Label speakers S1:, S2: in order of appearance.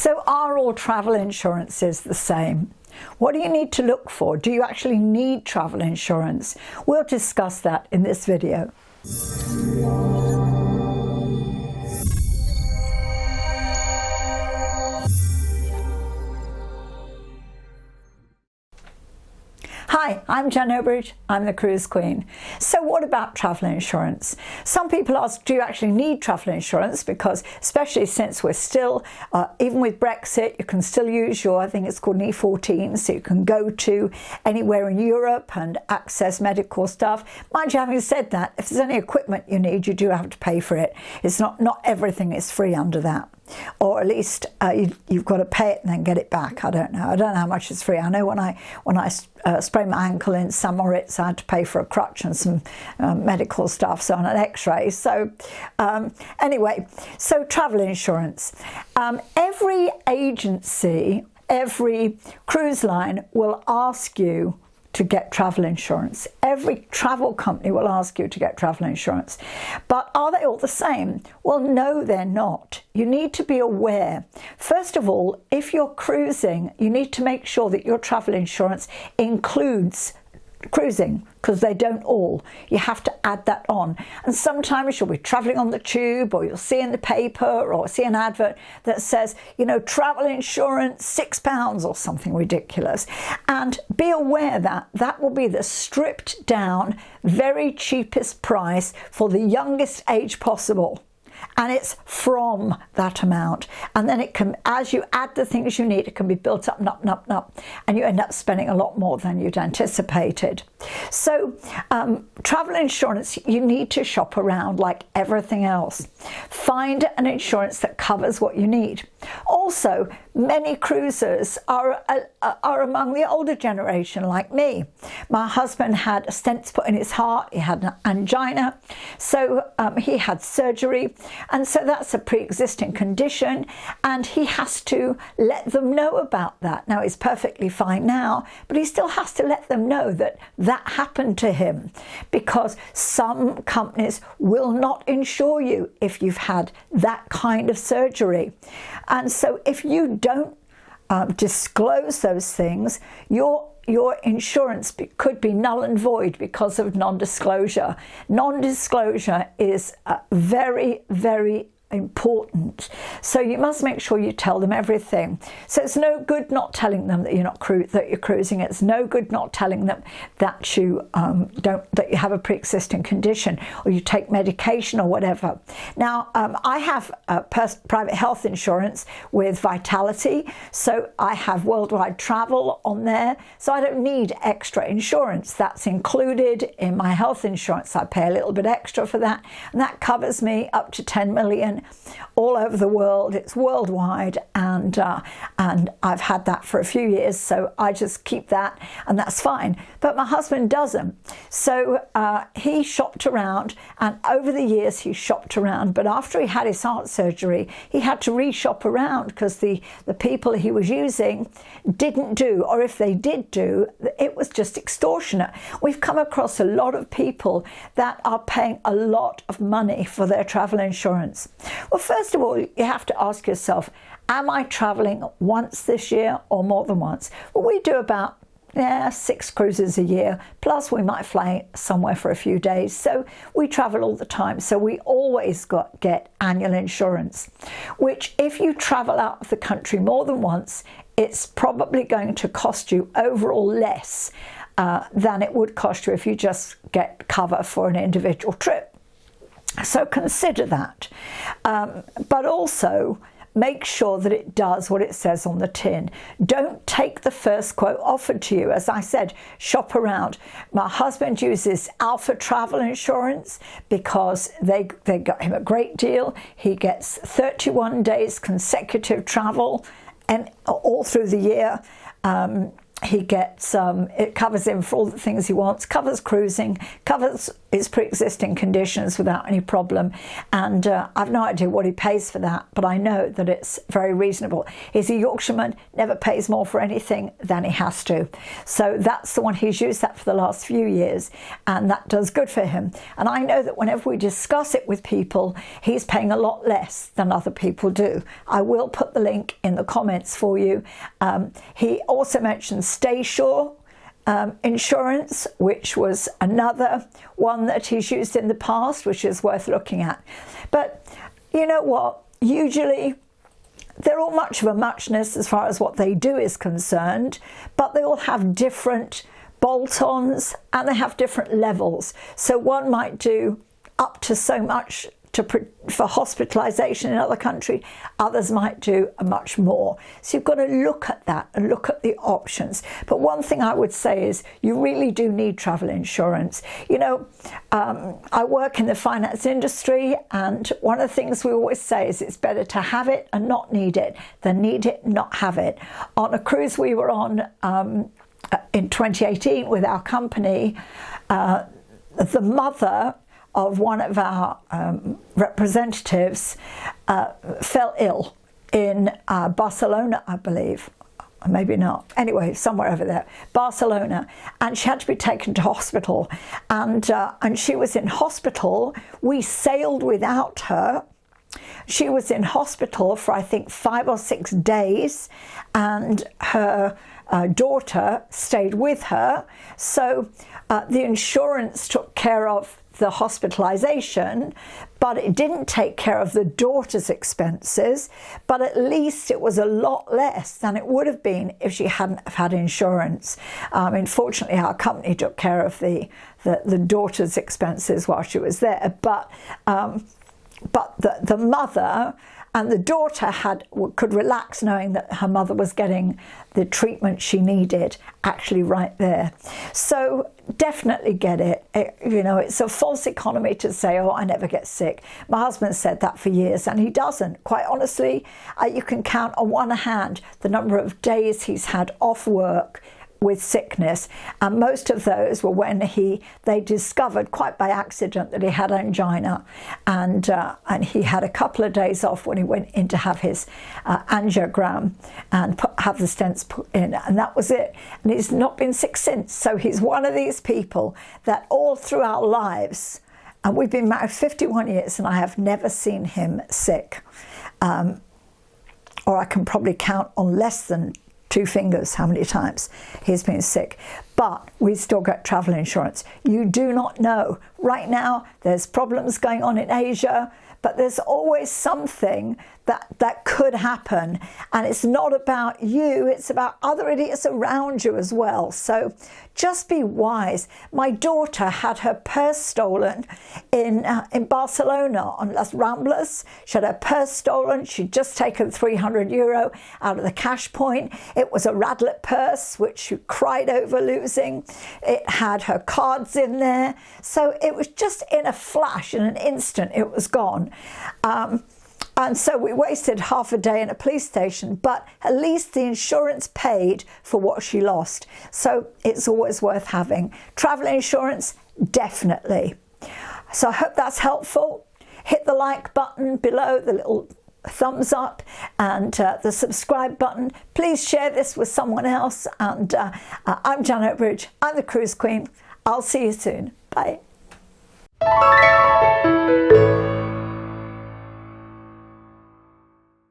S1: So are all travel insurances the same? What do you need to look for? Do you actually need travel insurance? We'll discuss that in this video. Hi, I'm Jen Obridge, I'm the Cruise Queen. So what about travel insurance? Some people ask, do you actually need travel insurance? Because especially since we're still, even with Brexit, you can still use your, I think it's called an E14, so you can go to anywhere in Europe and access medical stuff. Mind you, having said that, if there's any equipment you need, you do have to pay for it. It's not everything is free under that. Or at least you've got to pay it and then get it back. I don't know how much is free. I know when I sprained my ankle in St Moritz, I had to pay for a crutch and some medical stuff, so on an x-ray. So anyway, so travel insurance. Every agency, every cruise line will ask you to get travel insurance. Every travel company will ask you to get travel insurance. But are they all the same? Well, no, they're not. You need to be aware. First of all, if you're cruising, you need to make sure that your travel insurance includes cruising, because they don't all. You have to add that on. And sometimes you'll be travelling on the tube, or you'll see in the paper or see an advert that says, you know, travel insurance £6 or something ridiculous. And be aware that that will be the stripped down, very cheapest price for the youngest age possible. And it's from that amount. And then it can, as you add the things you need, it can be built up and up and up and up. And you end up spending a lot more than you'd anticipated. So travel insurance, you need to shop around like everything else. Find an insurance that covers what you need. Also, many cruisers are among the older generation like me. My husband had stents put in his heart, he had an angina, so he had surgery, and so that's a pre-existing condition, and he has to let them know about that. Now, he's perfectly fine now, but he still has to let them know that that happened to him, because some companies will not insure you if you've had that kind of surgery. And so if you don't disclose those things, your insurance could be null and void because of non-disclosure. Non-disclosure is very, very important. So you must make sure you tell them everything. So it's no good not telling them that you're cruising. It's no good not telling them that you that you have a pre-existing condition or you take medication or whatever. Now I have private health insurance with Vitality, so I have worldwide travel on there, so I don't need extra insurance. That's included in my health insurance. I pay a little bit extra for that, and that covers me up to 10 million all over the world. It's worldwide, and I've had that for a few years, so I just keep that, and that's fine. But my husband doesn't, so he shopped around, and over the years he shopped around, but after he had his heart surgery, he had to re-shop around because the people he was using didn't do, or if they did do, it was just extortionate. We've come across a lot of people that are paying a lot of money for their travel insurance. Well, first of all, you have to ask yourself, am I traveling once this year or more than once? Well, we do about 6 cruises a year, plus we might fly somewhere for a few days, so we travel all the time, so we always get annual insurance, which if you travel out of the country more than once, it's probably going to cost you overall less than it would cost you if you just get cover for an individual trip. So consider that, but also make sure that it does what it says on the tin. Don't take the first quote offered to you. As I said, shop around. My husband uses Alpha Travel Insurance because they got him a great deal. He gets 31 days consecutive travel, and all through the year. He gets it covers him for all the things he wants, covers cruising, covers his pre-existing conditions without any problem, and I've no idea what he pays for that, but I know that it's very reasonable. He's a Yorkshireman, never pays more for anything than he has to. So that's the one, he's used that for the last few years, and that does good for him. And I know that whenever we discuss it with people, he's paying a lot less than other people do. I will put the link in the comments for you. He also mentioned Stay Sure insurance, which was another one that he's used in the past, which is worth looking at. But you know what? Usually they're all much of a muchness as far as what they do is concerned, but they all have different bolt-ons and they have different levels. So one might do up to so much for hospitalisation in another country, others might do much more. So you've got to look at that and look at the options. But one thing I would say is you really do need travel insurance. You know, I work in the finance industry, and one of the things we always say is it's better to have it and not need it than need it and not have it. On a cruise we were on in 2018 with our company, the mother of one of our representatives fell ill in Barcelona, I believe. Maybe not. Anyway, somewhere over there, Barcelona, and she had to be taken to hospital. And she was in hospital. We sailed without her. She was in hospital for I think 5 or 6 days, and her daughter stayed with her. So the insurance took care of the hospitalisation, but it didn't take care of the daughter's expenses, but at least it was a lot less than it would have been if she hadn't have had insurance. Unfortunately, our company took care of the daughter's expenses while she was there, but the mother and the daughter could relax knowing that her mother was getting the treatment she needed actually right there. So definitely get it. You know, it's a false economy to say, oh, I never get sick. My husband said that for years, and he doesn't. Quite honestly, you can count on one hand the number of days he's had off work with sickness, and most of those were when they discovered quite by accident that he had angina, and he had a couple of days off when he went in to have his angiogram and have the stents put in, and that was it. And he's not been sick since. So he's one of these people that all through our lives, and we've been married 51 years, and I have never seen him sick, or I can probably count on less than 2 fingers how many times he's been sick. But we still get travel insurance. You do not know. Right now there's problems going on in Asia, but there's always something that could happen, and it's not about you, it's about other idiots around you as well. So just be wise. My daughter had her purse stolen in Barcelona on Las Ramblas. She had her purse stolen. She'd just taken €300 out of the cash point. It was a Radlet purse, which she cried over losing. It had her cards in there. So it was just in a flash, in an instant, it was gone. And so we wasted half a day in a police station, but at least the insurance paid for what she lost. So it's always worth having. Travel insurance, definitely. So I hope that's helpful. Hit the like button below, the little thumbs up, and the subscribe button. Please share this with someone else. And I'm Janet Bridge. I'm the Cruise Queen. I'll see you soon. Bye.